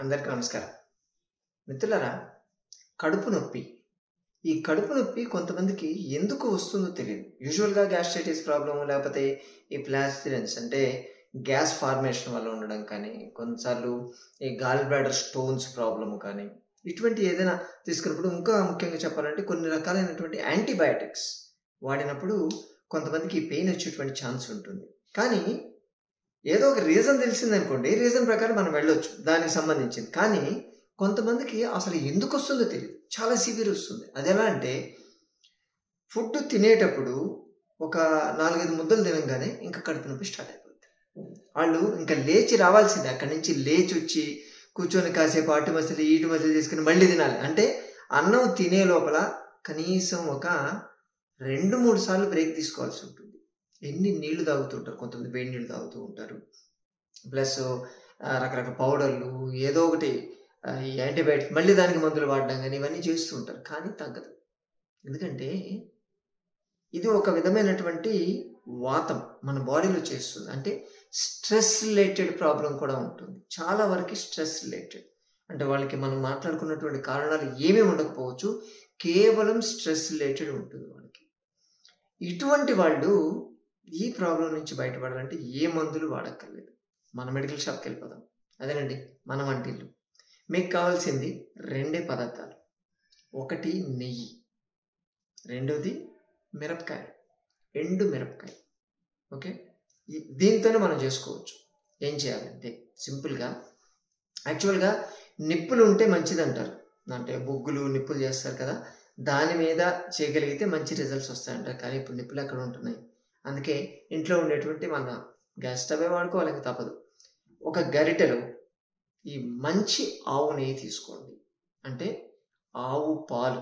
అందరికీ నమస్కారం. మిత్రులారా, కడుపు నొప్పి. ఈ కడుపు నొప్పి కొంతమందికి ఎందుకు వస్తుందో తెలియదు. యూజువల్‌గా గ్యాస్ట్రైటిస్ ప్రాబ్లమ్ లేకపోతే ఈ ఫ్లాసిడెన్స్ అంటే గ్యాస్ ఫార్మేషన్ వల్ల ఉండడం కానీ, కొన్నిసార్లు ఈ గాల్ బ్లాడర్ స్టోన్స్ ప్రాబ్లమ్ కానీ, ఇటువంటి ఏదైనా తీసుకున్నప్పుడు ఇంకా ముఖ్యంగా చెప్పాలంటే కొన్ని రకాలైనటువంటి యాంటీబయాటిక్స్ వాడినప్పుడు కొంతమందికి పెయిన్ వచ్చేటువంటి ఛాన్స్ ఉంటుంది. కానీ ఏదో ఒక రీజన్ తెలిసిందనుకోండి, రీజన్ ప్రకారం మనం వెళ్ళొచ్చు దానికి సంబంధించింది. కానీ కొంతమందికి అసలు ఎందుకు వస్తుందో తెలియదు. చాలా సివియర్ వస్తుంది. అది ఎలా అంటే ఫుడ్ తినేటప్పుడు ఒక 4, 5 ముద్దలు తినంగానే ఇంకా కడుపు నొప్పి స్టార్ట్ అయిపోతుంది. వాళ్ళు ఇంకా లేచి రావాల్సిందే. అక్కడి నుంచి లేచి వచ్చి కూర్చొని కాసేపు అటు మసిలి ఇటు మసిలి చేసుకుని మళ్ళీ తినాలి. అంటే అన్నం తినే లోపల కనీసం ఒక 2, 3 సార్లు బ్రేక్ తీసుకోవాల్సి ఉంటుంది. ఎన్ని నీళ్లు తాగుతుంటారు, కొంతమంది వేడి నీళ్ళు తాగుతూ ఉంటారు. ప్లస్ రకరకాల పౌడర్లు ఏదో ఒకటి ఈ యాంటీబయాటిక్ మళ్ళీ దానికి మందులు వాడడం కానీ ఇవన్నీ చేస్తూ ఉంటారు. కానీ తగ్గదు. ఎందుకంటే ఇది ఒక విధమైనటువంటి వాతం మన బాడీలో చేస్తుంది. అంటే స్ట్రెస్ రిలేటెడ్ ప్రాబ్లం కూడా ఉంటుంది. చాలా వరకు స్ట్రెస్ రిలేటెడ్. అంటే వాళ్ళకి మనం మాట్లాడుకున్నటువంటి కారణాలు ఏమీ ఉండకపోవచ్చు, కేవలం స్ట్రెస్ రిలేటెడ్ ఉంటుంది వాళ్ళకి. ఇటువంటి వాళ్ళు ఈ ప్రాబ్లం నుంచి బయటపడాలంటే ఏ మందులు వాడక్కర్లేదు. మన మెడికల్ షాప్కి వెళ్ళిపోదాం. అదేనండి మన వంటిల్లు. మీకు కావాల్సింది 2 పదార్థాలు. ఒకటి నెయ్యి, రెండోది మిరపకాయ, ఎండు మిరపకాయ. ఓకే, దీంతోనే మనం చేసుకోవచ్చు. ఏం చేయాలంటే సింపుల్గా, యాక్చువల్గా నిప్పులు ఉంటే మంచిది అంటారు. అంటే బొగ్గులు నిప్పులు చేస్తారు కదా, దాని మీద చేయగలిగితే మంచి రిజల్ట్స్ వస్తాయంటారు. కానీ ఇప్పుడు నిప్పులు ఎక్కడ ఉంటున్నాయి? అందుకే ఇంట్లో ఉండేటువంటి మన గ్యాస్ స్టవ్ వాడుకోవాలి, తప్పదు. ఒక గరిటెలో ఈ మంచి ఆవు నెయ్యి తీసుకోండి. అంటే ఆవు పాలు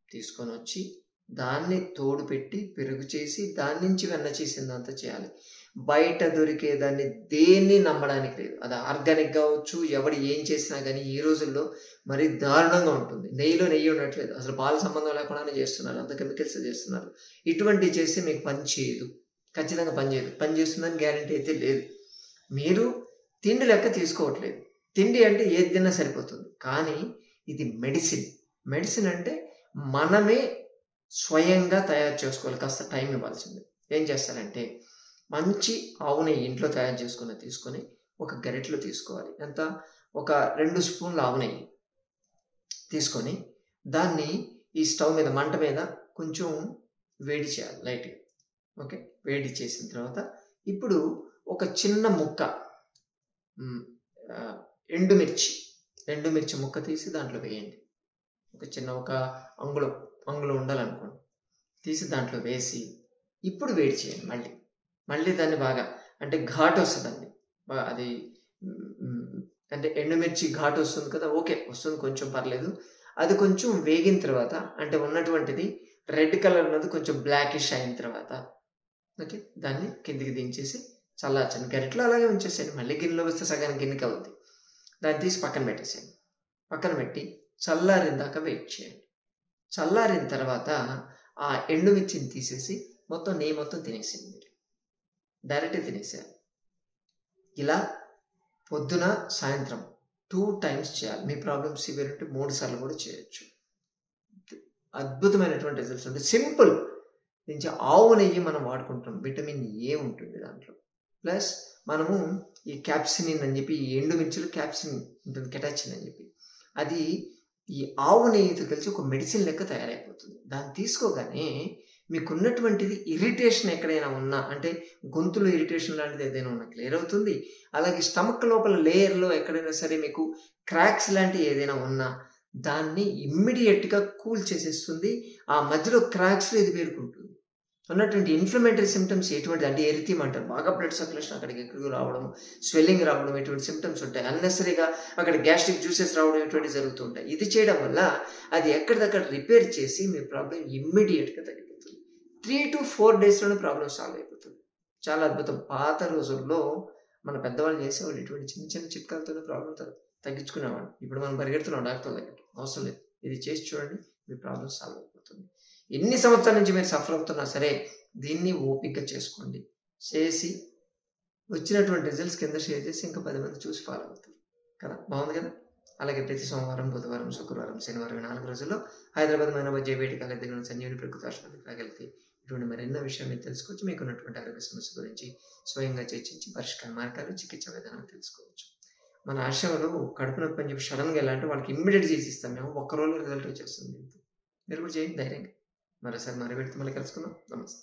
తీసుకొని వచ్చి దాన్ని తోడు పెట్టి పెరుగు చేసి దాని నుంచి వెన్న చేసిందంతా చేయాలి. బయట దొరికేదాన్ని దేన్ని నమ్మడానికి లేదు. అది ఆర్గానిక్ కావచ్చు, ఎవడు ఏం చేసినా కానీ ఈ రోజుల్లో మరీ దారుణంగా ఉంటుంది. నెయ్యిలో నెయ్యి ఉండట్లేదు, అసలు పాల సంబంధం లేకుండానే చేస్తున్నారు, అంత కెమికల్స్ చేస్తున్నారు. ఇటువంటివి చేస్తే మీకు పని చేయదు, ఖచ్చితంగా పని చేయదు. పని చేస్తుందని గ్యారంటీ అయితే లేదు. మీరు తిండి లెక్క తీసుకోవట్లేదు. తిండి అంటే ఏది తిన్నా సరిపోతుంది. కానీ ఇది మెడిసిన్. మెడిసిన్ అంటే మనమే స్వయంగా తయారు చేసుకోవాలి. కాస్త టైం ఇవ్వాల్సింది. ఏం చేస్తారంటే మంచి ఆవు నెయ్యి ఇంట్లో తయారు తీసుకొని ఒక గరిటెలో తీసుకోవాలి. ఎంత? ఒక 2 స్పూన్ల ఆవు నెయ్యి తీసుకొని దాన్ని ఈ స్టవ్ మీద మంట మీద కొంచెం వేడి చేయాలి లైట్గా. ఓకే, వేడి చేసిన తర్వాత ఇప్పుడు ఒక చిన్న ముక్క ఎండుమిర్చి ముక్క తీసి దాంట్లో వేయండి. ఒక చిన్న ఒక అంగుళం ఉండాలనుకోండి, తీసి దాంట్లో వేసి ఇప్పుడు వేడి చేయండి. మళ్ళీ దాన్ని బాగా, అంటే ఘాటు వస్తుందండి. అది అంటే ఎండుమిర్చి ఘాటు వస్తుంది కదా, ఓకే వస్తుంది, కొంచెం పర్లేదు. అది కొంచెం వేగిన తర్వాత, అంటే ఉన్నటువంటిది రెడ్ కలర్ ఉన్నది కొంచెం బ్లాకిష్ అయిన తర్వాత, ఓకే, దాన్ని కిందికి దించేసి చల్లార్చండి. గరిటలో అలాగే ఉంచేసేయండి. మళ్ళీ గిన్నెలో వస్తే సగానికి గిన్నెకి అవుద్ది. దాన్ని తీసి పక్కన పెట్టేసేయండి. పక్కన పెట్టి చల్లారిన దాకా వెయిట్ చేయండి. చల్లారిన తర్వాత ఆ ఎండుమిర్చిని తీసేసి నెయ్యి మొత్తం తినేసేయండి. డైరెక్ట్గా తినేసేయాలి. ఇలా పొద్దున సాయంత్రం 2 times చేయాలి. మీ ప్రాబ్లమ్ సివియర్ అంటే 3 సార్లు కూడా చేయొచ్చు. అద్భుతమైనటువంటి రిజల్ట్స్ ఉంటాయి. సింపుల్. నుంచి ఆవు నెయ్యి మనం వాడుకుంటాం. విటమిన్ ఏ ఉంటుంది దాంట్లో. ప్లస్ మనము ఈ క్యాప్సినిన్ అని చెప్పి, ఈ ఎండుమిర్చిలో క్యాప్సిన్ ఉంటుంది, కెటాచిన్ అని చెప్పి, అది ఈ ఆవు నెయ్యితో కలిసి ఒక మెడిసిన్ లెక్క తయారైపోతుంది. దాన్ని తీసుకోగానే మీకున్నటువంటిది ఇరిటేషన్ ఎక్కడైనా ఉన్నా, అంటే గొంతులో ఇరిటేషన్ లాంటిది ఏదైనా ఉన్నా క్లియర్ అవుతుంది. అలాగే స్టమక్ లోపల లేయర్లో ఎక్కడైనా సరే మీకు క్రాక్స్ లాంటివి ఏదైనా ఉన్నా దాన్ని ఇమ్మీడియట్గా కూల్ చేసేస్తుంది. ఆ మధ్యలో క్రాక్స్లో ఇది పేరుకుంటుంది. ఉన్నటువంటి ఇన్ఫ్లమేటరీ సిమ్టమ్స్ ఎటువంటి అంటే ఎరిథీమ్ అంటారు. బాగా బ్లడ్ సర్క్యులేషన్ అక్కడికి ఎక్కువ రావడం, స్వెల్లింగ్ రావడం, ఇటువంటి సిమ్టమ్స్ ఉంటాయి. అన్నెసరీగా అక్కడ గ్యాస్ట్రిక్ జ్యూసెస్ రావడం ఇటువంటివి జరుగుతూ ఉంటాయి. ఇది చేయడం వల్ల అది ఎక్కడిదక్కడ రిపేర్ చేసి మీ ప్రాబ్లం ఇమ్మీడియట్గా తగ్గిపోతుంది. 3 to 4 daysలోనే ప్రాబ్లం సాల్వ్ అయిపోతుంది. చాలా అద్భుతం. పాత రోజుల్లో మన పెద్దవాళ్ళు చేసేవాళ్ళు ఇటువంటి చిన్న చిన్న చిట్కాలతోనే ప్రాబ్లం తగ్గించుకునేవాళ్ళు. ఇప్పుడు మనం పరిగెడుతున్నాం డాక్టర్ దగ్గరికి, అవసరం లేదు. ఇది చేసి చూడండి, మీ ప్రాబ్లం సాల్వ్ అయిపోతుంది. ఎన్ని సంవత్సరాల నుంచి మీరు సఫర్ అవుతున్నా సరే దీన్ని ఓపికగా చేసుకోండి. చేసి వచ్చినటువంటి రిజల్ట్స్ కింద షేర్ చేసి ఇంకా 10 మంది చూసి ఫాలో అవుతారు కదా. బాగుంది కదా. అలాగే ప్రతి సోమవారం, బుధవారం, శుక్రవారం, శనివారం 4 రోజుల్లో హైదరాబాద్ మనోబత్ జేబీటీ కాలేజ్ దగ్గర ఉన్న సంజీవని ప్రకృతి ఆసుపత్రికి వెళ్తే ఇటువంటి మరెన్నో విషయాలు మీరు తెలుసుకోవచ్చు. మీకు ఉన్నటువంటి ఆరోగ్య సమస్య గురించి స్వయంగా చర్చించి పరిష్కార మార్గాలు, చికిత్స విధానాలు తెలుసుకోవచ్చు. మన ఆశ్రమంలో కడుపు నొప్పి అని చెప్పి సడన్గా ఎలా అంటే వాళ్ళకి ఇమ్మీడియట్ చేసి ఇస్తాం మేము. ఒక్క రోజులో రిజల్ట్ వచ్చేస్తుంది. మీరు కూడా చేయండి ధైర్యంగా. మరోసారి మరో వ్యక్తి మళ్ళీ కలుసుకుందాం. నమస్తే.